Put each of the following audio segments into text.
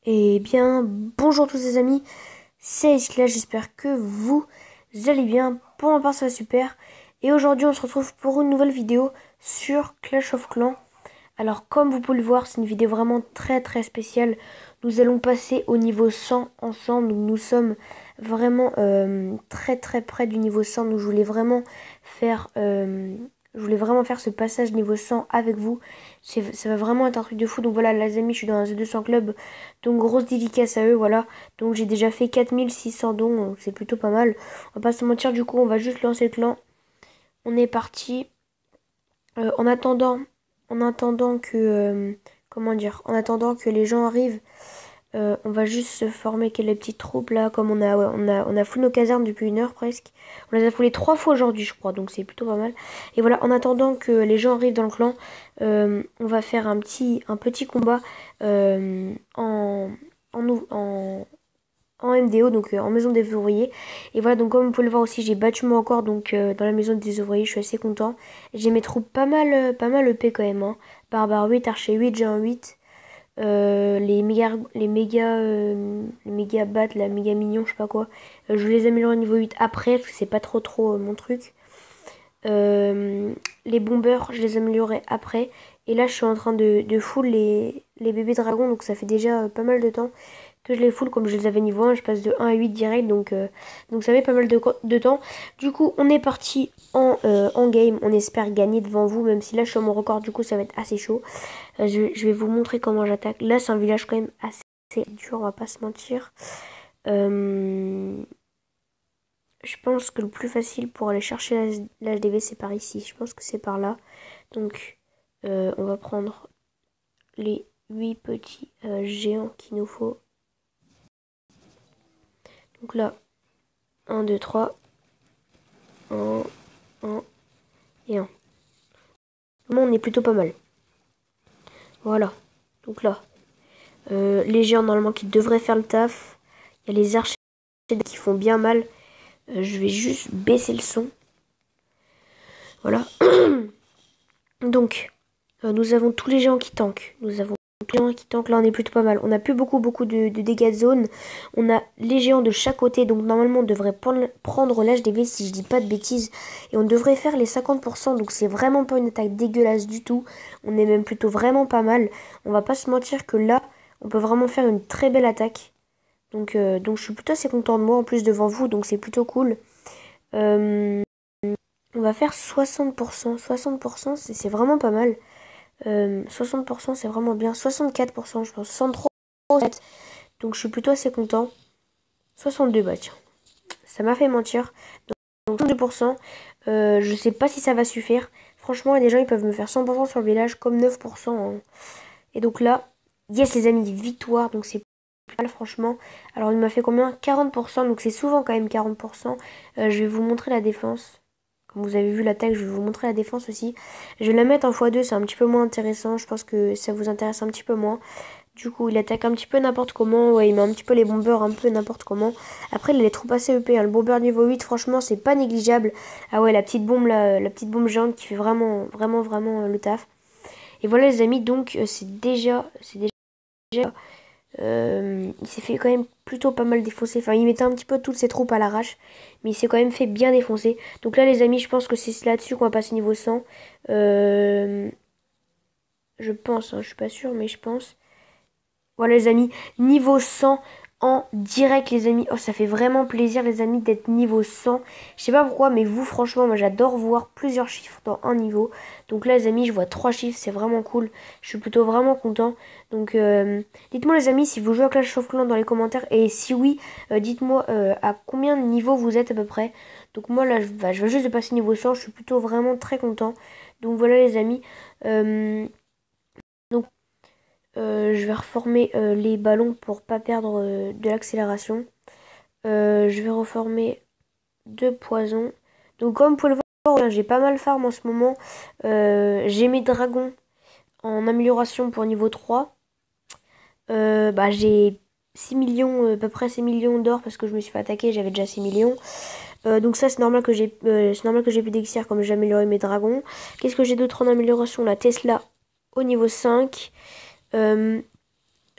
Eh bien, bonjour tous les amis, c'est Iskla, j'espère que vous allez bien. Pour ma part, ça va super. Et aujourd'hui, on se retrouve pour une nouvelle vidéo sur Clash of Clans. Alors, comme vous pouvez le voir, c'est une vidéo vraiment très spéciale. Nous allons passer au niveau 100 ensemble. Nous sommes vraiment très près du niveau 100. Nous, je voulais vraiment faire ce passage niveau 100 avec vous. Ça va vraiment être un truc de fou. Donc voilà, les amis, je suis dans un The200 Club. Donc grosse dédicace à eux, voilà. Donc j'ai déjà fait 4600 dons, donc c'est plutôt pas mal. On va pas se mentir, du coup, on va juste lancer le clan. On est parti. En attendant que... comment dire? En attendant que les gens arrivent, on va juste se former les petites troupes là. Comme on a full nos casernes depuis 1 heure presque. On les a foulées 3 fois aujourd'hui, je crois, donc c'est plutôt pas mal. Et voilà, en attendant que les gens arrivent dans le clan, on va faire un petit combat en, en MDO, donc en maison des ouvriers. Et voilà, donc comme vous pouvez le voir aussi, j'ai battu mon record donc dans la maison des ouvriers, je suis assez content. J'ai mes troupes pas mal EP quand même, hein. Barbare 8, Archer 8, Géant 8. Les méga bats, la méga mignon, je sais pas quoi. Je les améliore au niveau 8 après, parce que c'est pas trop mon truc. Les bombeurs, je les améliorerai après. Et là, je suis en train de full les bébés dragons, donc ça fait déjà pas mal de temps que je les full. Comme je les avais niveau 1, je passe de 1 à 8 direct, donc ça fait pas mal de temps. Du coup, on est parti en game. On espère gagner devant vous, même si là, je suis à mon record, du coup, ça va être assez chaud. Je vais vous montrer comment j'attaque. Là, c'est un village quand même assez dur, on va pas se mentir. Je pense que le plus facile pour aller chercher l'HDV, c'est par ici. Je pense que c'est par là. Donc, on va prendre les 8 petits géants qu'il nous faut. Donc là, 1, 2, 3. 1, 1 et 1. Là, on est plutôt pas mal. Voilà. Donc là, les géants normalement qui devraient faire le taf. Il y a les archers qui font bien mal. Je vais juste baisser le son. Voilà. Donc, nous avons tous les géants qui tankent. Nous avons tous les géants qui tankent. Là, on est plutôt pas mal. On n'a plus beaucoup de dégâts de zone. On a les géants de chaque côté. Donc, normalement, on devrait prendre l'HDV si je dis pas de bêtises. Et on devrait faire les 50%. Donc, c'est vraiment pas une attaque dégueulasse du tout. On est même plutôt vraiment pas mal. On va pas se mentir que là, on peut vraiment faire une très belle attaque. Donc je suis plutôt assez content de moi en plus devant vous. Donc, c'est plutôt cool. On va faire 60%. 60%, c'est vraiment pas mal. 60% c'est vraiment bien. 64% je pense. 63%. Donc je suis plutôt assez content. 62, bah tiens. Ça m'a fait mentir. Donc 62%. Je sais pas si ça va suffire. Franchement, il y a des gens ils peuvent me faire 100% sur le village comme 9%, hein. Et donc là, yes les amis, victoire. Donc c'est pas mal franchement. Alors il m'a fait combien? 40%. Donc c'est souvent quand même 40%. Je vais vous montrer la défense. Comme vous avez vu l'attaque, je vais vous montrer la défense aussi. Je vais la mettre en x2, c'est un petit peu moins intéressant. Je pense que ça vous intéresse un petit peu moins. Du coup, il attaque un petit peu n'importe comment. Ouais, il met un petit peu les bombeurs un peu n'importe comment. Après, il a les troupes assez EP, hein. Le bomber niveau 8, franchement, c'est pas négligeable. Ah ouais, la petite bombe là, la petite bombe géante qui fait vraiment le taf. Et voilà les amis, donc c'est déjà il s'est fait quand même plutôt pas mal défoncer. Enfin, il mettait un petit peu toutes ses troupes à l'arrache. Mais il s'est quand même fait bien défoncer. Donc là, les amis, je pense que c'est là-dessus qu'on va passer niveau 100. Je pense, hein, je suis pas sûre, mais je pense. Voilà les amis, niveau 100 en direct les amis. Oh ça fait vraiment plaisir les amis d'être niveau 100. Je sais pas pourquoi mais vous franchement moi j'adore voir plusieurs chiffres dans un niveau. Donc là les amis je vois 3 chiffres, c'est vraiment cool. Je suis plutôt vraiment content. Donc dites-moi les amis si vous jouez à Clash of Clans dans les commentaires. Et si oui, dites-moi à combien de niveaux vous êtes à peu près. Donc moi là je vais juste de passer niveau 100, je suis plutôt vraiment très content. Donc voilà les amis. Donc je vais reformer les ballons pour pas perdre de l'accélération. Je vais reformer 2 poisons. Donc comme vous pouvez le voir, j'ai pas mal farm en ce moment. J'ai mes dragons en amélioration pour niveau 3. Bah, j'ai 6 millions, à peu près 6 millions d'or parce que je me suis fait attaquer, j'avais déjà 6 millions. Donc ça c'est normal que j'ai plus d'élixir comme j'ai amélioré mes dragons. Qu'est-ce que j'ai d'autre en amélioration? La Tesla au niveau 5.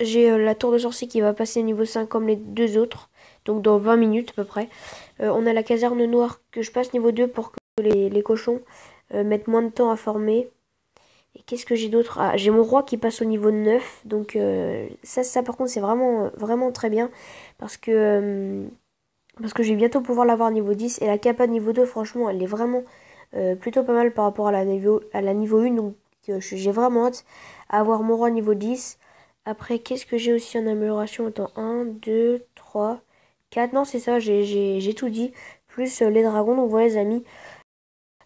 j'ai la tour de sorcier qui va passer niveau 5 comme les deux autres. Donc dans 20 minutes à peu près. On a la caserne noire que je passe niveau 2 pour que les cochons mettent moins de temps à former. Et qu'est-ce que j'ai d'autre? Ah, j'ai mon roi qui passe au niveau 9. Donc ça par contre c'est vraiment très bien. Parce que je vais bientôt pouvoir l'avoir niveau 10. Et la capa niveau 2 franchement elle est vraiment plutôt pas mal par rapport à la niveau 1. Donc j'ai vraiment hâte à avoir mon roi niveau 10. Après qu'est-ce que j'ai aussi en amélioration? Attends, 1, 2, 3, 4. Non c'est ça, j'ai tout dit. Plus les dragons. Donc voilà les amis.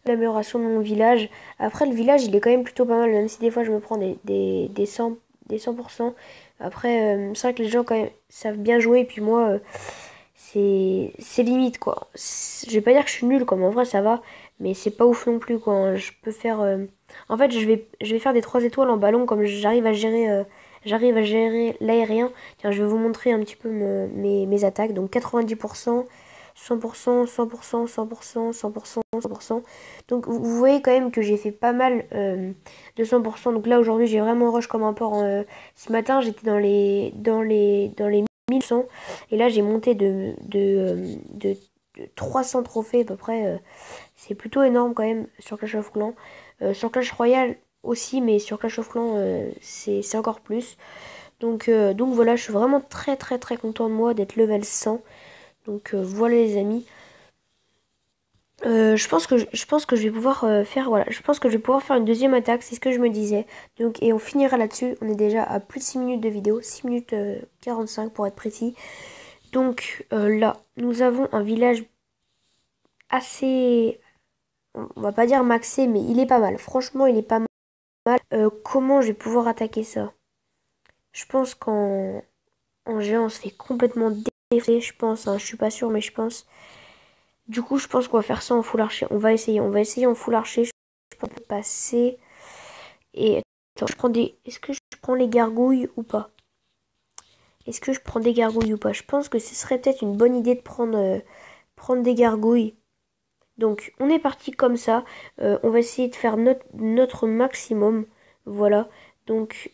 L'amélioration de mon village. Après, le village, il est quand même plutôt pas mal, même si des fois je me prends des 100%. Après, c'est vrai que les gens quand même savent bien jouer, et puis moi, c'est limite, quoi. Je vais pas dire que je suis nulle, comme en vrai, ça va, mais c'est pas ouf non plus, quoi. Je peux faire... En fait, je vais faire des 3 étoiles en ballon, comme j'arrive à gérer l'aérien. Tiens, je vais vous montrer un petit peu mes attaques. Donc 90%, 100%, 100%, 100%, 100%, 100%. Donc vous voyez quand même que j'ai fait pas mal de 100%. Donc là aujourd'hui j'ai vraiment rush comme un porc. Ce matin j'étais dans les 1100 et là j'ai monté de 300 trophées à peu près. C'est plutôt énorme quand même sur Clash of Clans. Sur Clash Royale aussi, mais sur Clash of Clans c'est encore plus. Donc voilà, je suis vraiment très très très content de moi d'être level 100. Donc voilà les amis. Je pense que je vais pouvoir faire voilà, je pense que je vais pouvoir faire une deuxième attaque, c'est ce que je me disais. Donc et on finira là-dessus. On est déjà à plus de 6 minutes de vidéo, 6 minutes 45 pour être précis. Donc là, nous avons un village assez, on va pas dire maxé, mais il est pas mal. Franchement, il est pas mal. Comment je vais pouvoir attaquer ça? Je pense qu'en géant, on se fait complètement défoncer, je pense, hein, je suis pas sûre, mais je pense. Du coup, je pense qu'on va faire ça en full archer. On va essayer en full archer. Je peux passer. Et attends, est-ce que je prends les gargouilles ou pas? Est-ce que je prends des gargouilles ou pas? Je pense que ce serait peut-être une bonne idée de prendre des gargouilles. Donc, on est parti comme ça. On va essayer de faire notre maximum. Voilà. Donc,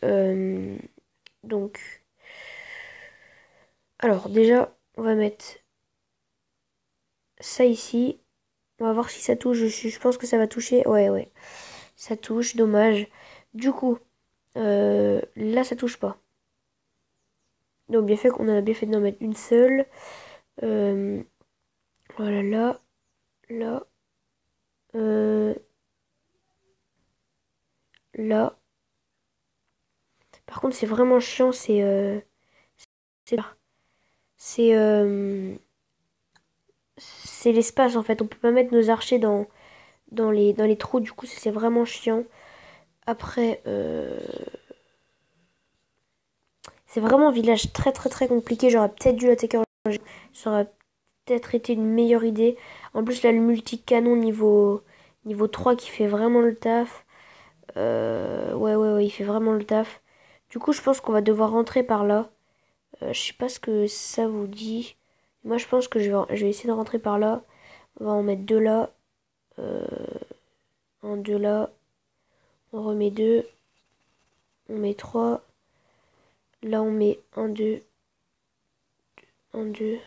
donc, alors déjà, on va mettre ça ici. On va voir si ça touche. Je pense que ça va toucher. Ouais, ouais. Ça touche, dommage. Du coup, là, ça touche pas. Donc, bien fait qu'on a bien fait d'en mettre une seule. Voilà, là. Là. Là. Par contre, c'est vraiment chiant. C'est c'est c'est l'espace, en fait. On peut pas mettre nos archers dans les trous. Du coup, c'est vraiment chiant. Après, c'est vraiment un village très très très compliqué. J'aurais peut-être dû l'attaquer en géant. Ça aurait peut-être été une meilleure idée. En plus, là, le multicanon niveau 3 qui fait vraiment le taf. Ouais, ouais, ouais, il fait vraiment le taf. Du coup, je pense qu'on va devoir rentrer par là. Je sais pas ce que ça vous dit. Moi, je pense que je vais essayer de rentrer par là. On va en mettre deux là. Euh, un, deux là. On remet deux. On met trois. Là, on met un, deux. Un, deux.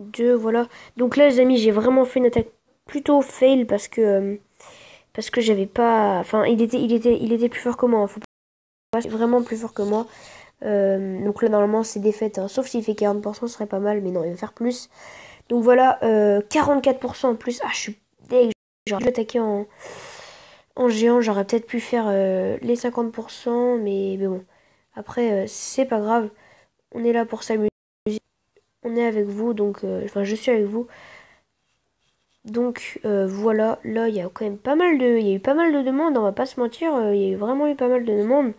Deux, voilà. Donc là, les amis, j'ai vraiment fait une attaque plutôt fail parce que j'avais pas... Enfin, il était plus fort que moi. Hein. Faut pas... C'est vraiment plus fort que moi. Donc là, normalement, c'est défaite. Hein. Sauf s'il fait 40%, ce serait pas mal. Mais non, il va faire plus. Donc voilà, 44% en plus. Ah, je suis deg. J'aurais dû attaquer en géant. J'aurais peut-être pu faire les 50%. Mais bon. Après, c'est pas grave. On est là pour s'amuser. On est avec vous. Donc, enfin, je suis avec vous. Donc voilà, là il y a quand même il y a eu pas mal de demandes, on va pas se mentir, il y a eu vraiment eu pas mal de demandes.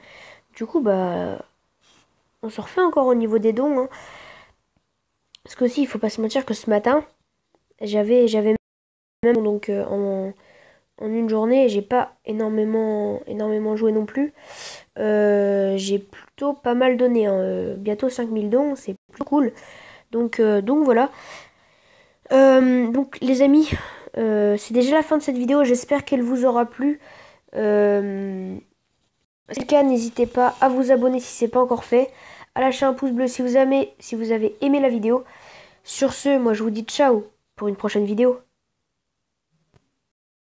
Du coup bah on se refait encore au niveau des dons. Hein. Parce que aussi il faut pas se mentir que ce matin, j'avais même donc en une journée, j'ai pas énormément joué non plus. J'ai plutôt pas mal donné, hein. Bientôt 5000 dons, c'est plutôt cool. Donc voilà. Donc les amis, c'est déjà la fin de cette vidéo, j'espère qu'elle vous aura plu. Si c'est le cas, n'hésitez pas à vous abonner si ce n'est pas encore fait, à lâcher un pouce bleu si vous avez aimé la vidéo. Sur ce, moi je vous dis ciao pour une prochaine vidéo.